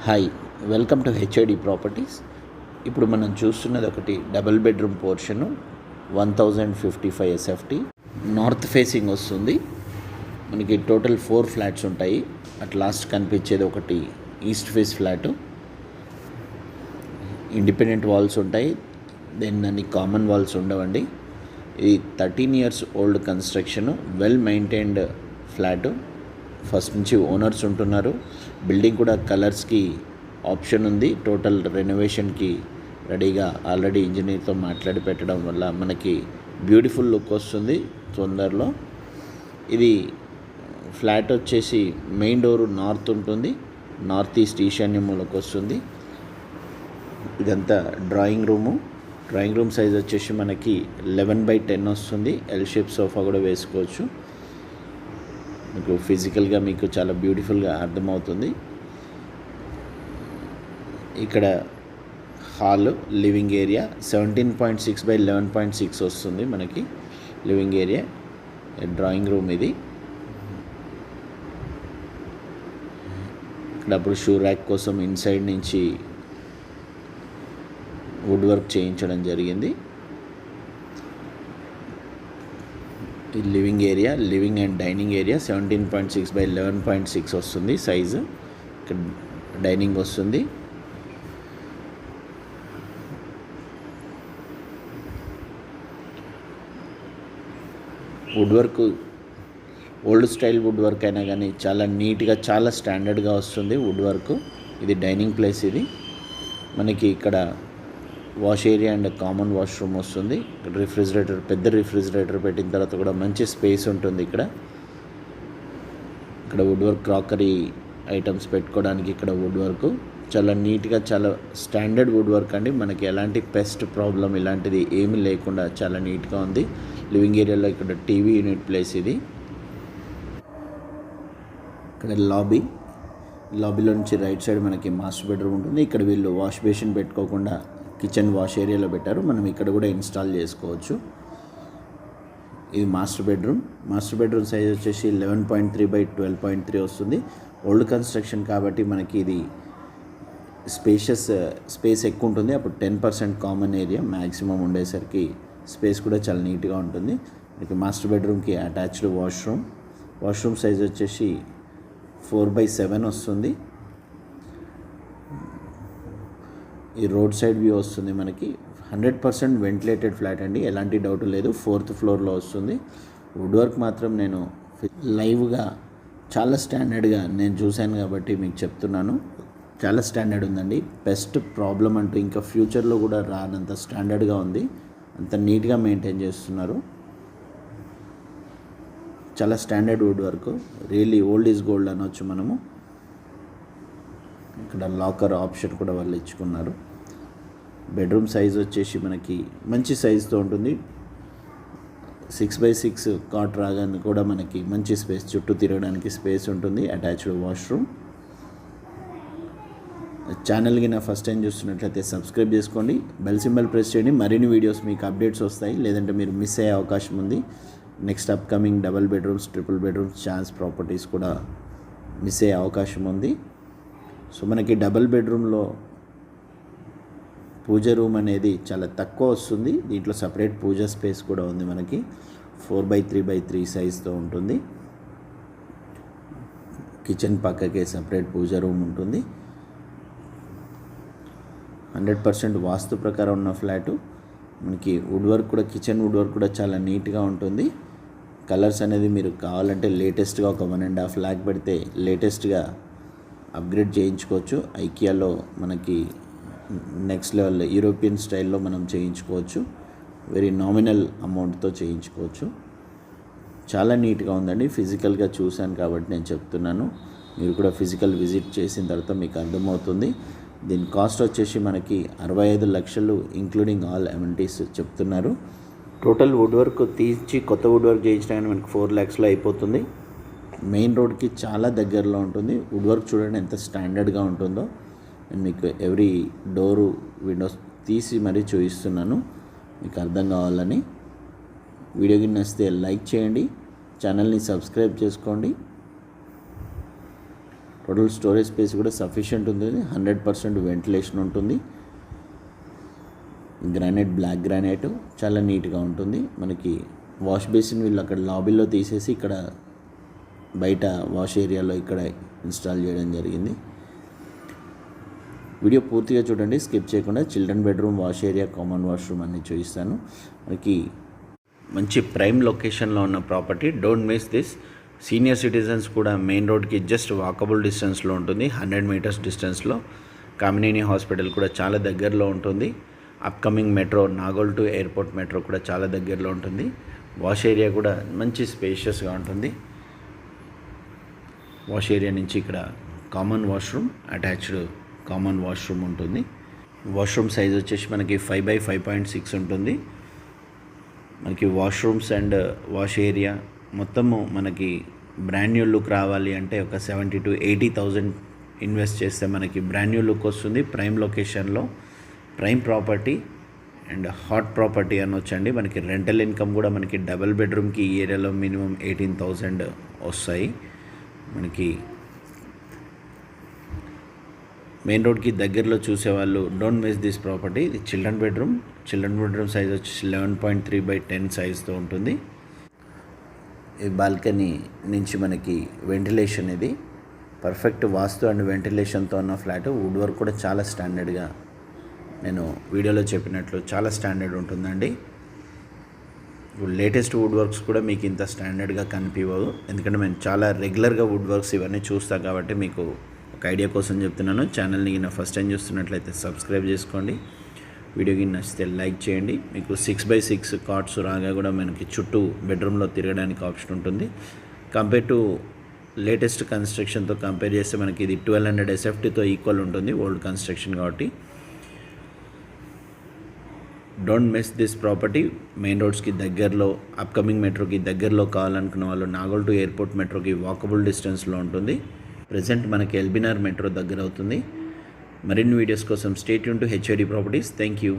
Hi, welcome to HID properties. ఇప్పుడు మనం చూస్తున్నది ఒకటి double bedroom portion 1055 SFT north facing వస్తుంది. మనకి టోటల్ 4 ఫ్లాట్స్ ఉంటాయి. అట్ లాస్ట్ కనిపించేది ఒకటి east face flat. Independent walls ఉంటాయి, దెన్ అన్ని కామన్ వాల్స్ ఉండవండి. ఇది 13 years old construction, well maintained flat. First నుంచి ఓనర్స్ ఉంటున్నారు. బిల్డింగ్ కూడా కలర్స్కి ఆప్షన్ ఉంది. టోటల్ రెనోవేషన్కి రెడీగా ఆల్రెడీ ఇంజనీర్తో మాట్లాడి పెట్టడం వల్ల మనకి బ్యూటిఫుల్ లుక్ వస్తుంది తొందరలో. ఇది ఫ్లాట్ వచ్చేసి మెయిన్ డోరు నార్త్ ఉంటుంది, నార్త్ ఈస్ట్ ఈశాన్యములకు వస్తుంది. ఇదంతా డ్రాయింగ్ రూమ్ సైజ్ వచ్చేసి మనకి 11/10 వస్తుంది. ఎల్ షేప్ సోఫా కూడా వేసుకోవచ్చు. మీకు ఫిజికల్గా మీకు చాలా బ్యూటిఫుల్గా అర్థమవుతుంది. ఇక్కడ హాల్, లివింగ్ ఏరియా 17.6/11.6 వస్తుంది మనకి లివింగ్ ఏరియా. డ్రాయింగ్ రూమ్ ఇది. ఇక్కడ అప్పుడు షూ ర్యాక్ కోసం ఇన్సైడ్ నుంచి వుడ్ వర్క్ చేయించడం జరిగింది. ఈ living area, living and dining area 17.6/11.6 వస్తుంది సైజు. ఇక్కడ డైనింగ్ వస్తుంది. Wood work old style wood work అయినా కానీ చాలా నీట్గా, చాలా స్టాండర్డ్గా వస్తుంది వుడ్ వర్క్. ఇది డైనింగ్ ప్లేస్. ఇది మనకి ఇక్కడ wash area and common washroom వస్తుంది. రిఫ్రిజిరేటర్, పెద్ద రిఫ్రిజిరేటర్ పెట్టిన తర్వాత కూడా మంచి స్పేస్ ఉంటుంది. ఇక్కడ వుడ్ వర్క్, క్రాకరీ ఐటమ్స్ పెట్టుకోవడానికి ఇక్కడ వుడ్ వర్క్ చాలా నీట్గా, చాలా స్టాండర్డ్ వుడ్ వర్క్ అండి. మనకి ఎలాంటి పెస్ట్ ప్రాబ్లం ఇలాంటిది ఏమీ లేకుండా చాలా నీట్గా ఉంది. లివింగ్ ఏరియాలో ఇక్కడ టీవీ యూనిట్ ప్లేస్ ఇది. ఇక్కడ లాబీలో నుంచి రైట్ సైడ్ మనకి మాస్టర్ బెడ్రూమ్ ఉంటుంది. ఇక్కడ వీళ్ళు వాష్ బేసిన్ పెట్టుకోకుండా కిచెన్ వాష్ ఏరియాలో పెట్టారు. మనం ఇక్కడ కూడా ఇన్స్టాల్ చేసుకోవచ్చు. ఇది మాస్టర్ బెడ్రూమ్ సైజ్ వచ్చేసి 11.3/12.3 వస్తుంది. ఓల్డ్ కన్స్ట్రక్షన్ కాబట్టి మనకి ఇది స్పేస్ ఎక్కువ ఉంటుంది. అప్పుడు 10% కామన్ ఏరియా మ్యాక్సిమం ఉండేసరికి స్పేస్ కూడా చాలా నీట్గా ఉంటుంది. మనకి మాస్టర్ బెడ్రూమ్కి అటాచ్డ్ వాష్రూమ్ సైజ్ వచ్చేసి 4/7 వస్తుంది. ఈ రోడ్ సైడ్ వ్యూ వస్తుంది మనకి. 100% వెంటిలేటెడ్ ఫ్లాట్ అండి, ఎలాంటి డౌట్ లేదు. 4th ఫ్లోర్లో వస్తుంది. వుడ్ వర్క్ మాత్రం నేను లైవ్గా చాలా స్టాండర్డ్గా నేను చూశాను కాబట్టి మీకు చెప్తున్నాను. చాలా స్టాండర్డ్ ఉందండి. బెస్ట్ ప్రాబ్లం అంటూ ఇంకా ఫ్యూచర్లో కూడా రానంత స్టాండర్డ్గా ఉంది. అంత నీట్గా మెయింటైన్ చేస్తున్నారు. చాలా standard wood work. Really old is gold అనొచ్చు మనము. ఇక్కడ లాకర్ ఆప్షన్ కూడా వాళ్ళు ఇచ్చుకున్నారు. బెడ్రూమ్ సైజ్ వచ్చేసి మనకి మంచి సైజుతో ఉంటుంది. 6/6 కాట్ రాగానే కూడా మనకి మంచి స్పేస్, చుట్టూ తిరగడానికి స్పేస్ ఉంటుంది. Attached washroom. ఛానల్కి నా ఫస్ట్ టైం చూస్తున్నట్లయితే సబ్స్క్రైబ్ చేసుకోండి, బెల్ సింబల్ ప్రెస్ చేయండి. మరిన్ని వీడియోస్ మీకు అప్డేట్స్ వస్తాయి. లేదంటే మీరు మిస్ అయ్యే అవకాశం ఉంది. Next upcoming double bedrooms, triple bedrooms, chance properties కూడా మిస్ అయ్యే అవకాశం ఉంది. సో మనకి డబుల్ బెడ్రూమ్లో పూజ రూమ్ అనేది చాలా తక్కువ వస్తుంది. దీంట్లో సపరేట్ పూజ స్పేస్ కూడా ఉంది మనకి. 4/3/3 సైజ్తో ఉంటుంది. కిచెన్ పక్కకే సపరేట్ పూజ రూమ్ ఉంటుంది. 100% వాస్తు ప్రకారం ఉన్న ఫ్లాటు. మనకి వుడ్ వర్క్ కూడా, కిచెన్ వుడ్ వర్క్ కూడా చాలా నీట్గా ఉంటుంది. కలర్స్ అనేది మీరు కావాలంటే లేటెస్ట్గా ఒక 1.5 lakh పెడితే లేటెస్ట్గా అప్గ్రేడ్ చేయించుకోవచ్చు. ఐకియాలో మనకి నెక్స్ట్ లెవెల్ యూరోపియన్ స్టైల్లో మనం చేయించుకోవచ్చు. వెరీ నామినల్ అమౌంట్తో చేయించుకోవచ్చు. చాలా నీట్గా ఉందండి. ఫిజికల్గా చూశాను కాబట్టి నేను చెప్తున్నాను. మీరు కూడా ఫిజికల్ విజిట్ చేసిన తర్వాత మీకు అర్థమవుతుంది. దీని కాస్ట్ వచ్చేసి మనకి 65 లక్షలు ఇంక్లూడింగ్ ఆల్ అమెనిటీస్ చెప్తున్నారు. టోటల్ వుడ్ వర్క్ తీసి కొత్త వుడ్ వర్క్ చేయించడానికి మనకి 4 lakhsలో అయిపోతుంది. మెయిన్ రోడ్కి చాలా దగ్గరలో ఉంటుంది. వుడ్ వర్క్ చూడండి ఎంత స్టాండర్డ్గా ఉంటుందో. నేను మీకు ఎవ్రీ డోరు, విండోస్ తీసి మరీ చూపిస్తున్నాను మీకు అర్థం కావాలని. వీడియోకి నచ్చితే లైక్ చేయండి, ఛానల్ని సబ్స్క్రైబ్ చేసుకోండి. టోటల్ స్టోరేజ్ స్పేస్ కూడా సఫిషియెంట్ ఉంది. 100% వెంటిలేషన్ ఉంటుంది. గ్రానైట్, బ్లాక్ గ్రానైట్ చాలా నీట్గా ఉంటుంది. మనకి వాష్ బేసిన్ వీళ్ళు అక్కడ లాబీలో తీసేసి ఇక్కడ బయట వాష్ ఏరియాలో ఇక్కడ ఇన్స్టాల్ చేయడం జరిగింది. వీడియో పూర్తిగా చూడండి, స్కిప్ చేయకుండా. Children bedroom, wash area, common washroom అన్ని చూపిస్తాను. మనకి మంచి ప్రైమ్ లొకేషన్లో ఉన్న property. Don't miss this. Senior citizens కూడా మెయిన్ రోడ్కి జస్ట్ వాకబుల్ డిస్టెన్స్లో ఉంటుంది. 100 మీటర్స్ డిస్టెన్స్లో. కామినేని హాస్పిటల్ కూడా చాలా దగ్గరలో ఉంటుంది. Upcoming metro, Nagole to airport metro కూడా చాలా దగ్గరలో ఉంటుంది. వాష్ ఏరియా కూడా మంచి స్పేషియస్గా ఉంటుంది. వాష్ ఏరియా నుంచి ఇక్కడ common washroom, attached common washroom ఉంటుంది. వాష్రూమ్ సైజ్ వచ్చేసి మనకి 5x5.6 ఉంటుంది. మనకి వాష్రూమ్స్ అండ్ వాష్ ఏరియా మొత్తము మనకి బ్రాండ్ న్యూ లుక్ రావాలి అంటే ఒక 70,000 to 80,000 ఇన్వెస్ట్ చేస్తే మనకి బ్రాండ్ న్యూ లుక్ వస్తుంది. ప్రైమ్ లొకేషన్లో, prime property and hot property అనొచ్చండి. మనకి రెంటల్ ఇన్కమ్ కూడా మనకి డబుల్ బెడ్రూమ్కి ఈ ఏరియాలో మినిమం 18,000 వస్తాయి. మనకి మెయిన్ రోడ్కి దగ్గరలో చూసేవాళ్ళు డోంట్ మిస్ దిస్ ప్రాపర్టీ. ఇది చిల్డ్రన్ బెడ్రూమ్ సైజ్ వచ్చి 11.3x10 సైజ్తో ఉంటుంది. ఈ బాల్కనీ నుంచి మనకి వెంటిలేషన్, ఇది పర్ఫెక్ట్ వాస్తు అండ్ వెంటిలేషన్తో ఉన్న ఫ్లాట్. వుడ్ వర్క్ కూడా చాలా స్టాండర్డ్గా, నేను వీడియోలో చెప్పినట్లు చాలా స్టాండర్డ్ ఉంటుందండి. లేటెస్ట్ వుడ్ వర్క్స్ కూడా మీకు ఇంత స్టాండర్డ్గా కనిపించవు, ఎందుకంటే మేము చాలా రెగ్యులర్గా వుడ్ వర్క్స్ ఇవన్నీ చూస్తాం కాబట్టి మీకు ఒక ఐడియా కోసం చెప్తున్నాను. ఛానల్ని గిన్న ఫస్ట్ టైం చూస్తున్నట్లయితే సబ్స్క్రైబ్ చేసుకోండి. వీడియోకి నచ్చితే లైక్ చేయండి. మీకు 6x6 కార్డ్స్ రాగా కూడా మనకి చుట్టూ బెడ్రూమ్లో తిరగడానికి ఆప్షన్ ఉంటుంది. కంపేర్ టు లేటెస్ట్ కన్స్ట్రక్షన్తో కంపేర్ చేస్తే మనకి ఇది 1200 SFTతో ఈక్వల్ ఉంటుంది, ఓల్డ్ కన్స్ట్రక్షన్ కాబట్టి. Don't miss this property. Main రోడ్స్కి దగ్గరలో, అప్కమింగ్ మెట్రోకి దగ్గరలో కావాలనుకున్న వాళ్ళు నాగోల్ టు ఎయిర్పోర్ట్ మెట్రోకి వాకబుల్ డిస్టెన్స్లో ఉంటుంది. ప్రజెంట్ మనకి ఎల్బినార్ మెట్రో దగ్గర అవుతుంది. మరిన్ని వీడియోస్ కోసం stay tune to HID properties. Thank you.